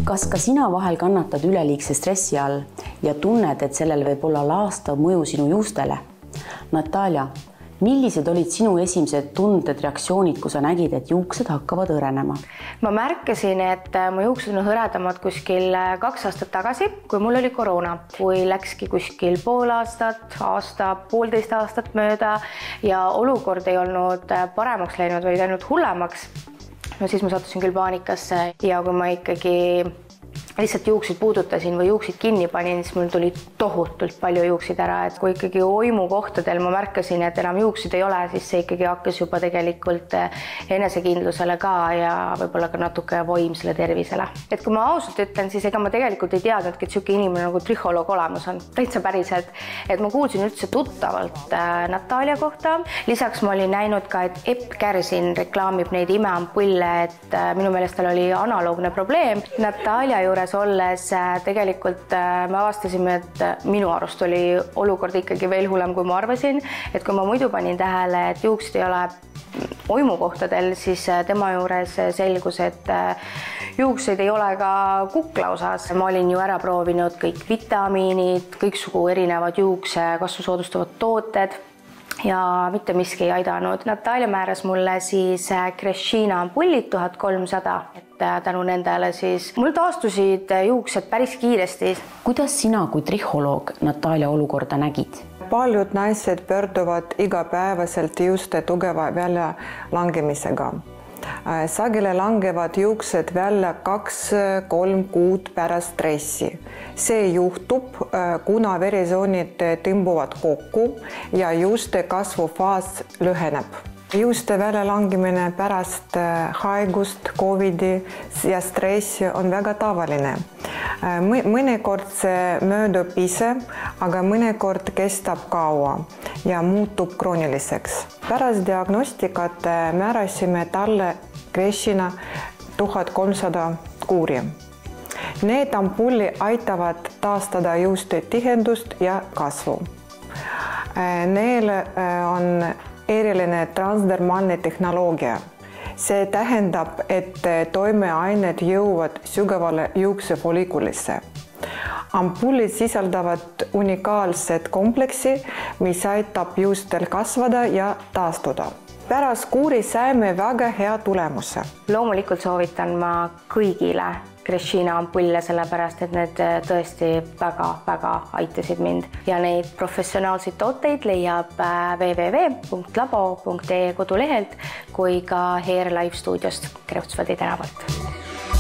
Kas ka sina vahel kannatad üleliigse stressi all ja tunned, et sellel võib olla laastav mõju sinu juustele? Natalja, millised olid sinu esimesed tunded, reaktsioonid, kui sa nägid, et juuksed hakkavad hõrenema? Ma märkasin, et mu juuksed on hõredamad kuskil 2 aastat tagasi, kui mul oli koroona. Kui läkski kuskil pool aastat, poolteist aastat mööda ja olukord ei olnud paremaks läinud, vaid ainult hullemaks, no siis ma sattusin küll paanikasse ja kui ma ikkagi lihtsalt juukseid puudutasin või juukseid kinni panin, siis mul tuli tohutult palju juukseid ära, et kui ikkagi oimu kohtadel ma märkasin, et enam juukseid ei ole, siis see ikkagi hakkas juba tegelikult enesekindlusele ka ja võib-olla ka natuke vaimsele tervisele. Et kui ma ausalt ütlen, siis ega ma tegelikult ei teadnudki, et selline inimene nagu trihholoog olemas on. Täitsa päriselt, et ma kuulsin üldse tuttavalt Natalja kohta. Lisaks ma olin näinud ka, et Epp Kärsin reklaamib neid imeampulle, et minu meelest tal oli analoogne probleem. Natalja juures olles tegelikult me avastasime, et minu arust oli olukord ikkagi veel hullem, kui ma arvasin, et kui ma muidu panin tähele, et juuksed ei ole oimukohtadel, siis tema juures selgus, et juukseid ei ole ka kukla osas. Ma olin ju ära proovinud kõik vitamiinid, kõiksugu erinevad juukse kasvu soodustavad tooted ja mitte miski ei aidanud. Natalja määras mulle siis Crescina ampullid 1300, et tänu nendele siis mul taastusid juuksed päris kiiresti. Kuidas sina kui trihholoog Natalja olukorda nägid? Paljud naised pöörduvad igapäevaselt juuste tugeva väljalangemisega. Sageli langevad juuksed välja 2-3 kuud pärast stressi. See juhtub, kuna verisoonid tõmbuvad kokku ja juuste kasvufaas lüheneb. Juuste väljalangemine pärast haigust, COVID-i ja stressi on väga tavaline. Mõnikord see möödub ise, aga mõnikord kestab kaua ja muutub krooniliseks. Pärast diagnostikat määrasime talle Crescina 1300 kuuri. Need ampulli aitavad taastada juuste tihendust ja kasvu. Neil on eriline transdermaalne tehnoloogia. See tähendab, et toimeained jõuavad sügavale juuksefollikulisse. Ampullid sisaldavad unikaalset kompleksi, mis aitab juustel kasvada ja taastuda. Pärast kuuri saime väga hea tulemuse. Loomulikult soovitan ma kõigile Crescina ampulle, sellepärast et need tõesti väga aitasid mind. Ja neid professionaalseid tooteid leiab www.labo.ee kodulehelt kui ka Hair Life stuudiost Kreutzwaldi tänavalt.